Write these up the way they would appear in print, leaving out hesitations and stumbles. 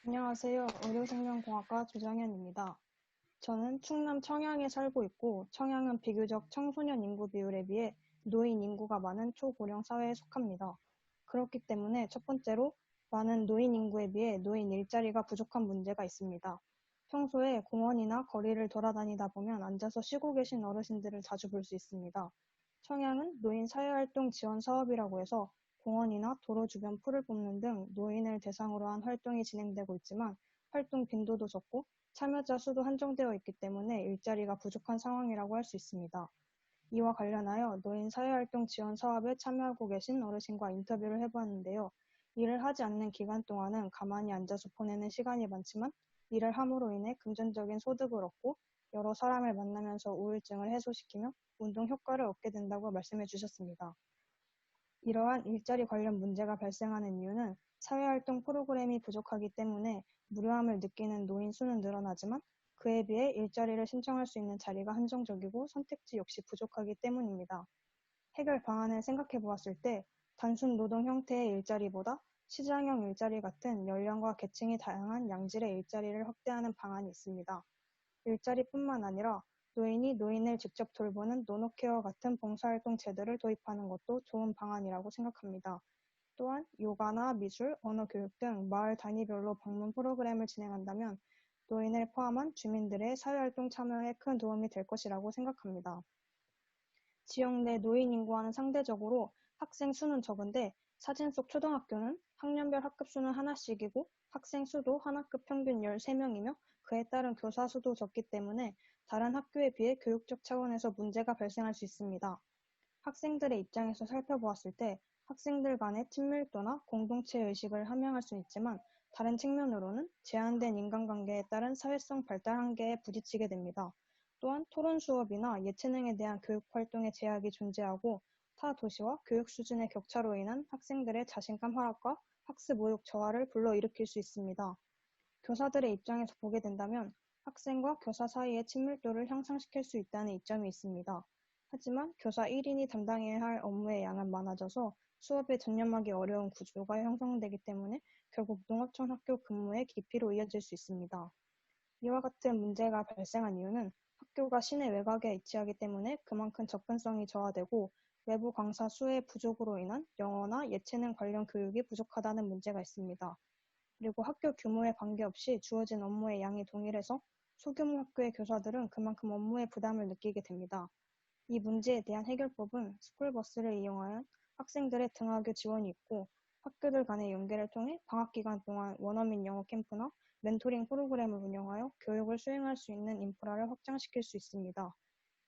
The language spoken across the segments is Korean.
안녕하세요. 의료생명공학과 조정현입니다. 저는 충남 청양에 살고 있고, 청양은 비교적 청소년 인구 비율에 비해 노인 인구가 많은 초고령 사회에 속합니다. 그렇기 때문에 첫 번째로 많은 노인 인구에 비해 노인 일자리가 부족한 문제가 있습니다. 평소에 공원이나 거리를 돌아다니다 보면 앉아서 쉬고 계신 어르신들을 자주 볼 수 있습니다. 청양은 노인 사회활동 지원 사업이라고 해서 공원이나 도로 주변 풀을 뽑는 등 노인을 대상으로 한 활동이 진행되고 있지만 활동 빈도도 적고 참여자 수도 한정되어 있기 때문에 일자리가 부족한 상황이라고 할 수 있습니다. 이와 관련하여 노인 사회활동 지원 사업에 참여하고 계신 어르신과 인터뷰를 해보았는데요. 일을 하지 않는 기간 동안은 가만히 앉아서 보내는 시간이 많지만 일을 함으로 인해 금전적인 소득을 얻고 여러 사람을 만나면서 우울증을 해소시키며 운동 효과를 얻게 된다고 말씀해 주셨습니다. 이러한 일자리 관련 문제가 발생하는 이유는 사회활동 프로그램이 부족하기 때문에 무료함을 느끼는 노인 수는 늘어나지만 그에 비해 일자리를 신청할 수 있는 자리가 한정적이고 선택지 역시 부족하기 때문입니다. 해결 방안을 생각해 보았을 때 단순 노동 형태의 일자리보다 시장형 일자리 같은 연령과 계층이 다양한 양질의 일자리를 확대하는 방안이 있습니다. 일자리뿐만 아니라 노인이 노인을 직접 돌보는 노노케어 같은 봉사활동 제도를 도입하는 것도 좋은 방안이라고 생각합니다. 또한 요가나 미술, 언어교육 등 마을 단위별로 방문 프로그램을 진행한다면 노인을 포함한 주민들의 사회활동 참여에 큰 도움이 될 것이라고 생각합니다. 지역 내 노인 인구와는 상대적으로 학생 수는 적은데 사진 속 초등학교는 학년별 학급 수는 하나씩이고 학생 수도 한 학급 평균 13명이며 그에 따른 교사 수도 적기 때문에 다른 학교에 비해 교육적 차원에서 문제가 발생할 수 있습니다. 학생들의 입장에서 살펴보았을 때 학생들 간의 친밀도나 공동체 의식을 함양할 수 있지만 다른 측면으로는 제한된 인간관계에 따른 사회성 발달 한계에 부딪히게 됩니다. 또한 토론 수업이나 예체능에 대한 교육 활동에 제약이 존재하고 타 도시와 교육 수준의 격차로 인한 학생들의 자신감 하락과 학습 의욕 저하를 불러일으킬 수 있습니다. 교사들의 입장에서 보게 된다면 학생과 교사 사이의 친밀도를 향상시킬 수 있다는 이점이 있습니다. 하지만 교사 1인이 담당해야 할 업무의 양은 많아져서 수업에 전념하기 어려운 구조가 형성되기 때문에 결국 농어촌 학교 근무의 기피로 이어질 수 있습니다. 이와 같은 문제가 발생한 이유는 학교가 시내 외곽에 위치하기 때문에 그만큼 접근성이 저하되고 외부 강사 수의 부족으로 인한 영어나 예체능 관련 교육이 부족하다는 문제가 있습니다. 그리고 학교 규모에 관계없이 주어진 업무의 양이 동일해서 소규모 학교의 교사들은 그만큼 업무에 부담을 느끼게 됩니다. 이 문제에 대한 해결법은 스쿨버스를 이용하여 학생들의 등하교 지원이 있고 학교들 간의 연계를 통해 방학 기간 동안 원어민 영어 캠프나 멘토링 프로그램을 운영하여 교육을 수행할 수 있는 인프라를 확장시킬 수 있습니다.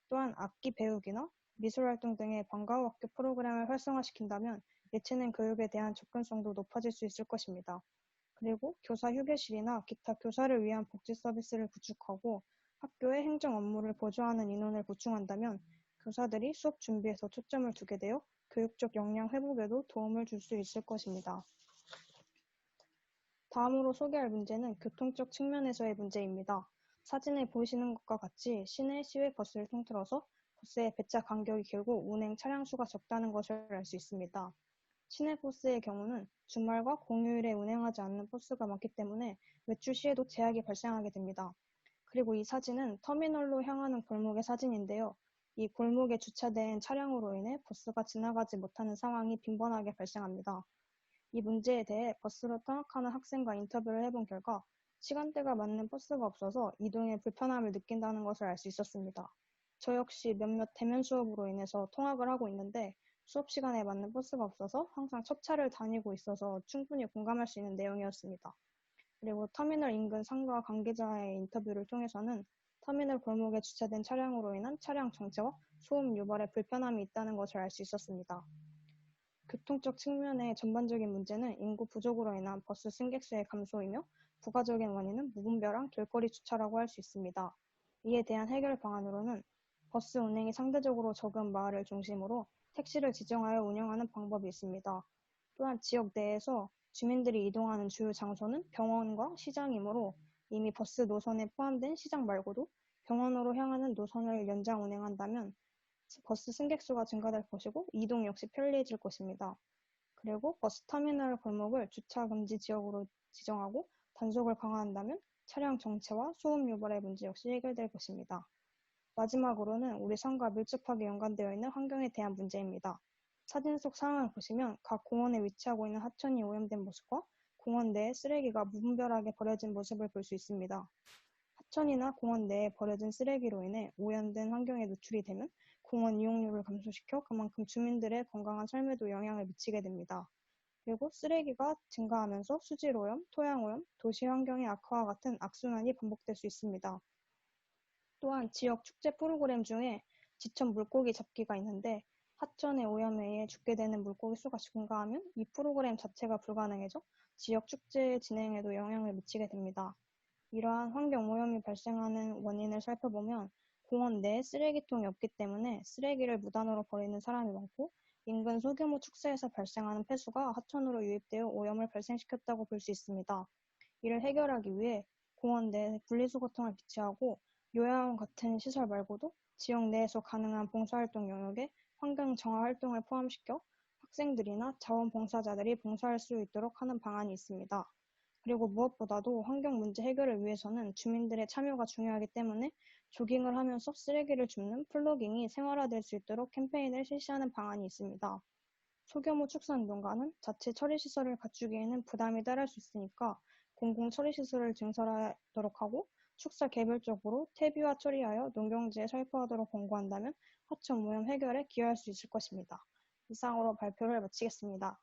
또한 악기 배우기나 미술활동 등의 방과후 학교 프로그램을 활성화시킨다면 예체능 교육에 대한 접근성도 높아질 수 있을 것입니다. 그리고 교사 휴게실이나 기타 교사를 위한 복지 서비스를 구축하고 학교의 행정 업무를 보조하는 인원을 보충한다면 교사들이 수업 준비에서 초점을 두게 되어 교육적 역량 회복에도 도움을 줄 수 있을 것입니다. 다음으로 소개할 문제는 교통적 측면에서의 문제입니다. 사진에 보이시는 것과 같이 시내 시외 버스를 통틀어서 버스의 배차 간격이 길고 운행 차량 수가 적다는 것을 알 수 있습니다. 시내 버스의 경우는 주말과 공휴일에 운행하지 않는 버스가 많기 때문에 외출 시에도 제약이 발생하게 됩니다. 그리고 이 사진은 터미널로 향하는 골목의 사진인데요. 이 골목에 주차된 차량으로 인해 버스가 지나가지 못하는 상황이 빈번하게 발생합니다. 이 문제에 대해 버스로 통학하는 학생과 인터뷰를 해본 결과 시간대가 맞는 버스가 없어서 이동에 불편함을 느낀다는 것을 알 수 있었습니다. 저 역시 몇몇 대면 수업으로 인해서 통학을 하고 있는데 수업 시간에 맞는 버스가 없어서 항상 첫 차를 다니고 있어서 충분히 공감할 수 있는 내용이었습니다. 그리고 터미널 인근 상가 관계자의 인터뷰를 통해서는 터미널 골목에 주차된 차량으로 인한 차량 정체와 소음 유발에 불편함이 있다는 것을 알 수 있었습니다. 교통적 측면의 전반적인 문제는 인구 부족으로 인한 버스 승객수의 감소이며 부가적인 원인은 무분별한 길거리 주차라고 할 수 있습니다. 이에 대한 해결 방안으로는 버스 운행이 상대적으로 적은 마을을 중심으로 택시를 지정하여 운영하는 방법이 있습니다. 또한 지역 내에서 주민들이 이동하는 주요 장소는 병원과 시장이므로 이미 버스 노선에 포함된 시장 말고도 병원으로 향하는 노선을 연장 운행한다면 버스 승객수가 증가될 것이고 이동 역시 편리해질 것입니다. 그리고 버스 터미널 골목을 주차 금지 지역으로 지정하고 단속을 강화한다면 차량 정체와 소음 유발의 문제 역시 해결될 것입니다. 마지막으로는 우리 삶과 밀접하게 연관되어 있는 환경에 대한 문제입니다. 사진 속 상황을 보시면 각 공원에 위치하고 있는 하천이 오염된 모습과 공원 내에 쓰레기가 무분별하게 버려진 모습을 볼 수 있습니다. 하천이나 공원 내에 버려진 쓰레기로 인해 오염된 환경에 노출이 되면 공원 이용료를 감소시켜 그만큼 주민들의 건강한 삶에도 영향을 미치게 됩니다. 그리고 쓰레기가 증가하면서 수질오염, 토양오염, 도시 환경의 악화와 같은 악순환이 반복될 수 있습니다. 또한 지역 축제 프로그램 중에 지천 물고기 잡기가 있는데 하천의 오염에 의해 죽게 되는 물고기 수가 증가하면 이 프로그램 자체가 불가능해져 지역 축제 진행에도 영향을 미치게 됩니다. 이러한 환경 오염이 발생하는 원인을 살펴보면 공원 내에 쓰레기통이 없기 때문에 쓰레기를 무단으로 버리는 사람이 많고 인근 소규모 축사에서 발생하는 폐수가 하천으로 유입되어 오염을 발생시켰다고 볼 수 있습니다. 이를 해결하기 위해 공원 내에 분리수거통을 비치하고 요양원 같은 시설 말고도 지역 내에서 가능한 봉사활동 영역에 환경 정화 활동을 포함시켜 학생들이나 자원봉사자들이 봉사할 수 있도록 하는 방안이 있습니다. 그리고 무엇보다도 환경 문제 해결을 위해서는 주민들의 참여가 중요하기 때문에 조깅을 하면서 쓰레기를 줍는 플로깅이 생활화될 수 있도록 캠페인을 실시하는 방안이 있습니다. 소규모 축산농가는 자체 처리시설을 갖추기에는 부담이 따를 수 있으니까 공공처리시설을 증설하도록 하고 축사 개별적으로 퇴비화 처리하여 농경지에 살포하도록 권고한다면 하천 오염 해결에 기여할 수 있을 것입니다. 이상으로 발표를 마치겠습니다.